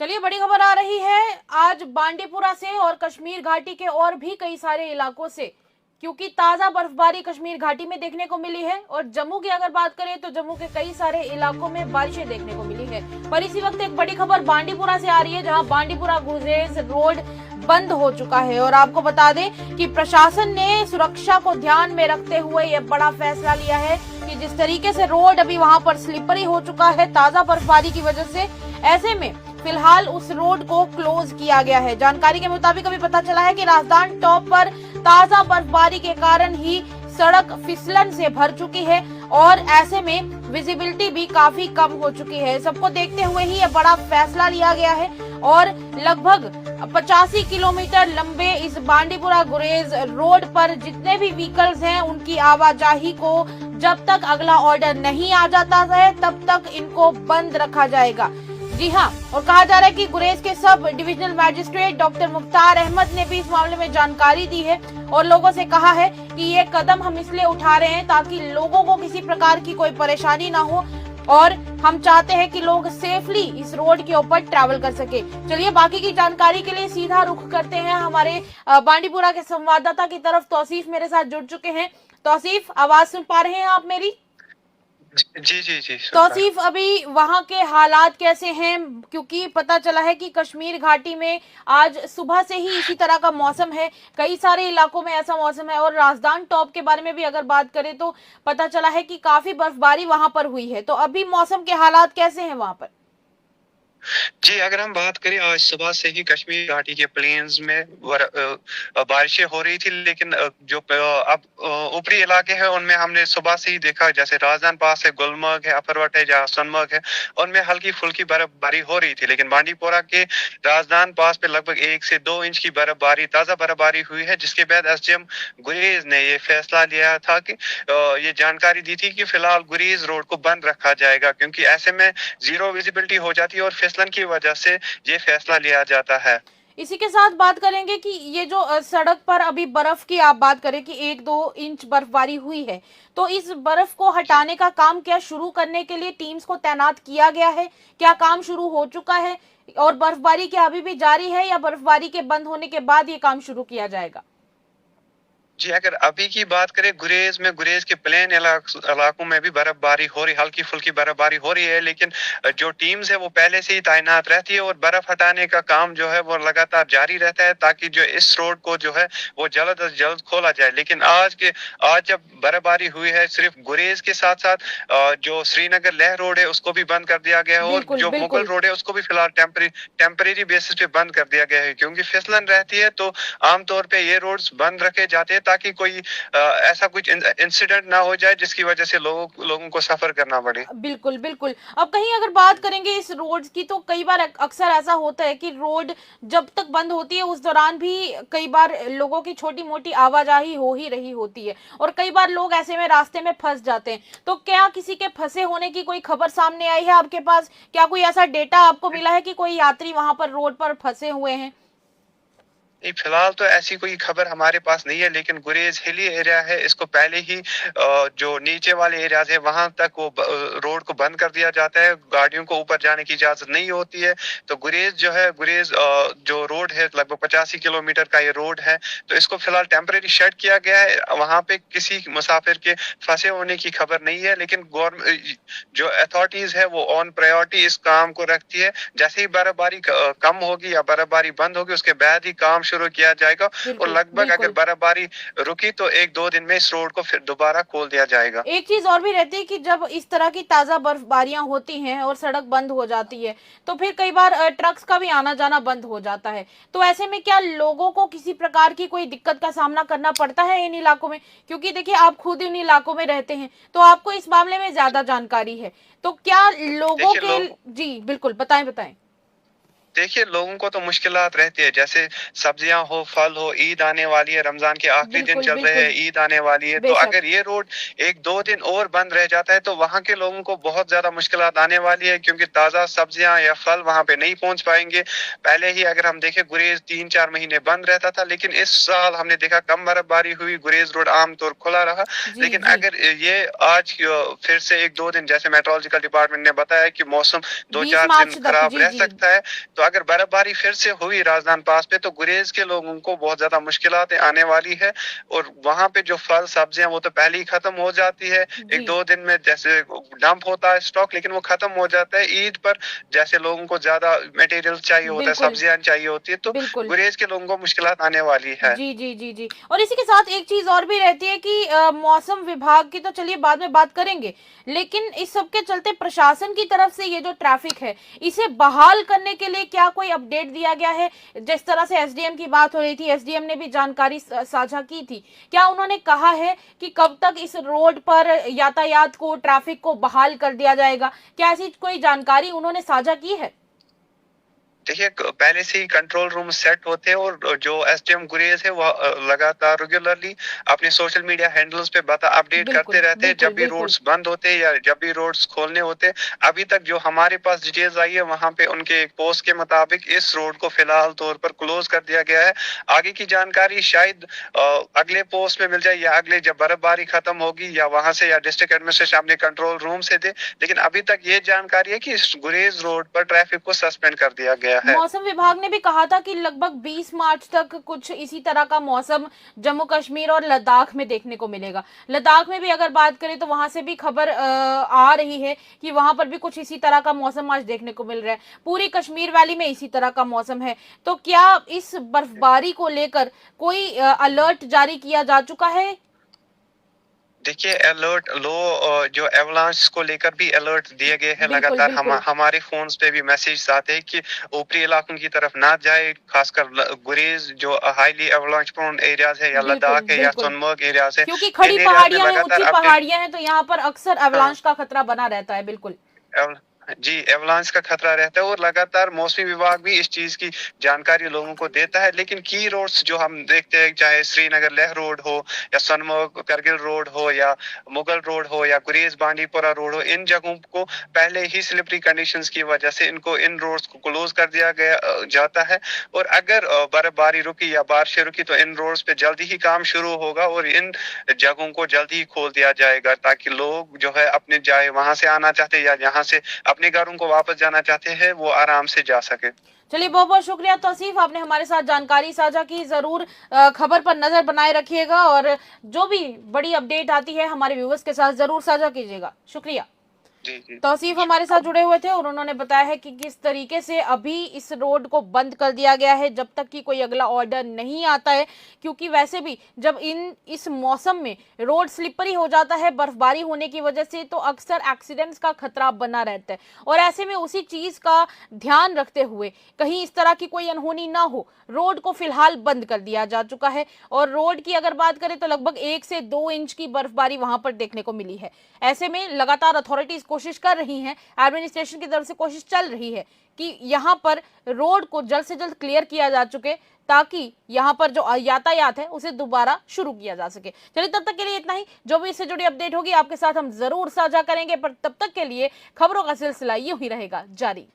चलिए, बड़ी खबर आ रही है आज बांडीपुरा से और कश्मीर घाटी के और भी कई सारे इलाकों से, क्योंकि ताजा बर्फबारी कश्मीर घाटी में देखने को मिली है। और जम्मू की अगर बात करें तो जम्मू के कई सारे इलाकों में बारिशें देखने को मिली है। पर इसी वक्त एक बड़ी खबर बांडीपुरा से आ रही है, जहां बांडीपुरा गुरेज रोड बंद हो चुका है। और आपको बता दें कि प्रशासन ने सुरक्षा को ध्यान में रखते हुए यह बड़ा फैसला लिया है कि जिस तरीके से रोड अभी वहां पर स्लिपरी हो चुका है ताजा बर्फबारी की वजह से, ऐसे में फिलहाल उस रोड को क्लोज किया गया है। जानकारी के मुताबिक अभी पता चला है कि राजधानी टॉप पर ताजा बर्फबारी के कारण ही सड़क फिसलन से भर चुकी है और ऐसे में विजिबिलिटी भी काफी कम हो चुकी है। सबको देखते हुए ही यह बड़ा फैसला लिया गया है और लगभग 85 किलोमीटर लंबे इस बांडीपुरा गुरेज रोड पर जितने भी व्हीकल्स हैं उनकी आवाजाही को जब तक अगला ऑर्डर नहीं आ जाता है तब तक इनको बंद रखा जाएगा। जी हाँ, और कहा जा रहा है कि गुरेज के sub divisional magistrate doctor Mukhtar Ahmad ने भी इस मामले में जानकारी दी है और लोगों से कहा है कि ये कदम हम इसलिए उठा रहे हैं ताकि लोगों को किसी प्रकार की कोई परेशानी ना हो और हम चाहते हैं कि लोग सेफली इस रोड के ऊपर ट्रैवल कर सके। चलिए, बाकी की जानकारी के लिए सीधा रुख करते हैं हमारे बांडीपुरा के संवाददाता की तरफ। तौसीफ मेरे साथ जुड़ चुके हैं। तौसीफ, आवाज सुन पा रहे हैं आप मेरी? जी जी जी, तौसीफ, अभी वहां के हालात कैसे हैं? क्योंकि पता चला है कि कश्मीर घाटी में आज सुबह से ही इसी तरह का मौसम है, कई सारे इलाकों में ऐसा मौसम है। और राजधानी टॉप के बारे में भी अगर बात करें तो पता चला है कि काफी बर्फबारी वहां पर हुई है। तो अभी मौसम के हालात कैसे हैं वहां पर? जी, अगर हम बात करें आज सुबह से ही कश्मीर घाटी के प्लेन्स में बारिशें हो रही थी, लेकिन जो अब ऊपरी इलाके हैं उनमें हमने सुबह से ही देखा, जैसे राजदान पास है, गुलमर्ग है, अफरवट है, जहाँ सोनमर्ग है, उनमें हल्की फुल्की बर्फबारी हो रही थी। लेकिन बांडीपोरा के राजदान पास पे लगभग 1 से 2 इंच की बर्फबारी, ताजा बर्फबारी हुई है, जिसके बाद एसडीएम गुरेज ने ये फैसला लिया था कि ये जानकारी दी थी कि फिलहाल गुरेज रोड को बंद रखा जाएगा, क्योंकि ऐसे में जीरो विजिबिलिटी हो जाती है और फिसलन की वजह से ये फैसला लिया जाता है। इसी के साथ बात करेंगे कि ये जो सड़क पर अभी बर्फ की आप बात करें कि 1-2 इंच बर्फबारी हुई है, तो इस बर्फ को हटाने का काम क्या शुरू करने के लिए टीम्स को तैनात किया गया है? क्या काम शुरू हो चुका है? और बर्फबारी क्या अभी भी जारी है या बर्फबारी के बंद होने के बाद ये काम शुरू किया जाएगा? जी, अगर अभी की बात करें गुरेज में, गुरेज के प्लेन इलाकों में भी बर्फबारी हो रही, हल्की फुल्की बर्फबारी हो रही है, लेकिन जो टीम्स है वो पहले से ही तैनात रहती है और बर्फ हटाने का काम जो है वो लगातार जारी रहता है, ताकि जो इस रोड को जो है वो जल्द अज जल्द खोला जाए। लेकिन आज जब बर्फबारी हुई है, सिर्फ गुरेज के साथ साथ जो श्रीनगर लेह रोड है उसको भी बंद कर दिया गया है और बिल्कुल जो मुगल बिल्कुल। रोड है उसको भी फिलहाल टेम्परेरी बेसिस पे बंद कर दिया गया है, क्योंकि फिसलन रहती है तो आमतौर पे ये रोड्स बंद रखे जाते हैं ताकि कोई ऐसा कुछ इंसिडेंट ना हो जाए जिसकी वजह से लोगों को सफर करना पड़े। बिल्कुल बिल्कुल। अब कहीं अगर बात करेंगे इस रोड की, तो कई बार अक्सर ऐसा होता है कि रोड जब तक बंद होती है उस दौरान भी कई बार लोगों की छोटी मोटी आवाजाही हो ही रही होती है और कई बार लोग ऐसे में रास्ते में फंस जाते हैं। तो क्या किसी के फंसे होने की कोई खबर सामने आई है आपके पास? क्या कोई ऐसा डेटा आपको मिला है कि कोई यात्री वहां पर रोड पर फंसे हुए हैं? नहीं, फिलहाल तो ऐसी कोई खबर हमारे पास नहीं है, लेकिन गुरेज हिली एरिया है, इसको पहले ही जो नीचे वाले एरियाज है वहां तक वो रोड को बंद कर दिया जाता है, गाड़ियों को ऊपर जाने की इजाजत नहीं होती है। तो गुरेज जो है, गुरेज जो रोड है लगभग 85 किलोमीटर का ये रोड है, तो इसको फिलहाल टेम्परेरी शट किया गया है। वहां पे किसी मुसाफिर के फंसे होने की खबर नहीं है, लेकिन गवर्नमेंट जो अथॉरिटीज है वो ऑन प्रायोरिटी इस काम को रखती है। जैसे ही बर्फबारी कम होगी या बर्फबारी बंद होगी उसके बाद ही काम शुरू किया जाएगा और बिल्कुल लगभग अगर बिल्कुल। बर्फबारी रुकी तो 1-2 दिन में इस रोड को फिर दोबारा खोल दिया जाएगा। एक चीज और भी रहती है कि जब इस तरह की ताजा बर्फबारियां होती हैं और सड़क बंद हो जाती है तो फिर कई बार ट्रक्स का भी आना जाना बंद हो जाता है। तो ऐसे में क्या लोगों को किसी प्रकार की कोई दिक्कत का सामना करना पड़ता है इन इलाकों में? क्योंकि देखिए, आप खुद इन इलाकों में रहते हैं तो आपको इस मामले में ज्यादा जानकारी है। तो क्या लोगों देखिए के... लोग जी बिल्कुल, बताएं बताएं। देखिए लोगों को तो मुश्किलात रहती है, जैसे सब्जियां हो, फल हो, ईद आने वाली है, रमजान के आखिरी दिन बिल्कुल चल रहे हैं, बिल्कुल। ईद आने वाली है, तो बेशक। अगर ये रोड 1-2 दिन और बंद रह जाता है तो वहां के लोगों को बहुत ज्यादा मुश्किलात आने वाली है, क्योंकि ताजा सब्जियां या फल वहां पे नहीं पहुंच पाएंगे। पहले ही अगर हम देखें गुरेज 3-4 महीने बंद रहता था, लेकिन इस साल हमने देखा कम बर्फबारी हुई, गुरेज रोड आमतौर खुला रहा। जी लेकिन जी। अगर ये आज फिर से 1-2 दिन, जैसे मेट्रोलॉजिकल डिपार्टमेंट ने बताया कि मौसम दो 20 चार दिन मार्च तक। खराब जी रह जी। सकता है, तो अगर बर्फबारी फिर से हुई राजधानी पास पे तो गुरेज के लोगों को बहुत ज्यादा मुश्किलात आने वाली है। और वहां पे जो फल सब्जियां वो तो पहले ही खत्म हो जाती है, एक जी दो दिन में जैसे डंप होता है स्टॉक, लेकिन वो खत्म हो जाता है ईद पर। जैसे लोगों को ज्यादा मटेरियल चाहिए होता है, बिल्कुल सब्जियां चाहिए होती है, तो बिल्कुल। गुरेज के लोगों को मुश्किलात आने वाली है। जी जी जी जी। और इसी के साथ एक चीज और भी रहती है कि मौसम विभाग की तो चलिए बाद में बात करेंगे, लेकिन इस सब के चलते प्रशासन की तरफ से ये जो ट्रैफिक है इसे बहाल करने के लिए क्या कोई अपडेट दिया गया है? जिस तरह से एसडीएम की बात हो रही थी, एसडीएम ने भी जानकारी साझा की थी, क्या उन्होंने कहा है कि कब तक इस रोड पर यातायात को, ट्रैफिक को बहाल कर दिया जाएगा? क्या ऐसी कोई जानकारी उन्होंने साझा की है? देखिए, पहले से ही कंट्रोल रूम सेट होते हैं और जो एसडीएम गुरेज है वो लगातार रेगुलरली अपने सोशल मीडिया हैंडल्स पे अपडेट करते बिल्कुल रहते हैं बिल्कुल जब भी बिल्कुल। रोड्स बंद होते हैं या जब भी रोड्स खोलने होते हैं। अभी तक जो हमारे पास डिटेल्स आई है वहां पे उनके एक पोस्ट के मुताबिक इस रोड को फिलहाल तौर पर क्लोज कर दिया गया है। आगे की जानकारी शायद अगले पोस्ट में मिल जाए या अगले जब बर्फबारी खत्म होगी या वहां से या डिस्ट्रिक्ट एडमिनिस्ट्रेशन अपने कंट्रोल रूम से दे। लेकिन अभी तक ये जानकारी है कि इस गुरेज रोड पर ट्रैफिक को सस्पेंड कर दिया गया है। मौसम विभाग ने भी कहा था कि लगभग 20 मार्च तक कुछ इसी तरह का मौसम जम्मू कश्मीर और लद्दाख में देखने को मिलेगा। लद्दाख में भी अगर बात करें तो वहां से भी खबर आ रही है कि वहां पर भी कुछ इसी तरह का मौसम आज देखने को मिल रहा है। पूरी कश्मीर वैली में इसी तरह का मौसम है। तो क्या इस बर्फबारी को लेकर कोई अलर्ट जारी किया जा चुका है? देखिए, अलर्ट लो जो एवलांच को लेकर भी अलर्ट दिए गए हैं बिल्कुल लगातार। बिल्कुल। हमारे फोन्स पे भी मैसेज आते हैं कि ऊपरी इलाकों की तरफ ना जाए, खासकर गुरेज जो हाईली एवलांच प्रोन एरियाज है या बिल्कुल लद्दाख है या बिल्कुल। सोनमर्ग एरियाज है, क्योंकि खड़ी इन एरियाज में पहाड़ियां हैं, लगातार ऊंची अपडेट। पहाड़ियां हैं, तो यहाँ पर अक्सर हाँ, अवलांच का खतरा बना रहता है। बिल्कुल जी, एवलांच का खतरा रहता है और लगातार मौसमी विभाग भी इस चीज की जानकारी लोगों को देता है। लेकिन की रोड्स जो हम देखते हैं, चाहे श्रीनगर लेह रोड हो या सोनमर्ग करगिल रोड हो या मुगल रोड हो या गुरेज बांडीपुरा रोड हो, इन जगहों को पहले ही स्लिपरी कंडीशंस की वजह से इन रोड्स को क्लोज कर दिया गया जाता है। और अगर बर्फबारी रुकी या बारिश रुकी तो इन रोड्स पे जल्दी ही काम शुरू होगा और इन जगहों को जल्दी ही खोल दिया जाएगा, ताकि लोग जो है अपने जाए वहां से आना चाहते हैं या यहाँ से अपने घरों को वापस जाना चाहते हैं वो आराम से जा सके। चलिए, बहुत बहुत शुक्रिया तौसीफ, आपने हमारे साथ जानकारी साझा की। जरूर खबर पर नजर बनाए रखिएगा और जो भी बड़ी अपडेट आती है हमारे व्यूअर्स के साथ जरूर साझा कीजिएगा। शुक्रिया। जी जी। तौसीफ हमारे साथ जुड़े हुए थे और उन्होंने बताया है कि किस तरीके से अभी इस रोड को बंद कर दिया गया है जब तक कि कोई अगला ऑर्डर नहीं आता है, क्योंकि वैसे भी जब इस मौसम में रोड स्लिपरी हो जाता है बर्फबारी होने की वजह से, तो अक्सर एक्सीडेंट्स का खतरा बना रहता है। और ऐसे में उसी चीज का ध्यान रखते हुए कहीं इस तरह की कोई अनहोनी ना हो, रोड को फिलहाल बंद कर दिया जा चुका है। और रोड की अगर बात करें तो लगभग 1 से 2 इंच की बर्फबारी वहां पर देखने को मिली है। ऐसे में लगातार अथॉरिटीज कोशिश कर रही हैं, एडमिनिस्ट्रेशन की तरफ से कोशिश चल रही है कि यहां पर रोड को जल्द से जल्द क्लियर किया जा चुके, ताकि यहां पर जो यातायात है उसे दोबारा शुरू किया जा सके। चलिए, तब तक के लिए इतना ही। जो भी इससे जुड़ी अपडेट होगी आपके साथ हम जरूर साझा करेंगे, पर तब तक के लिए खबरों का सिलसिला यूं ही रहेगा जारी।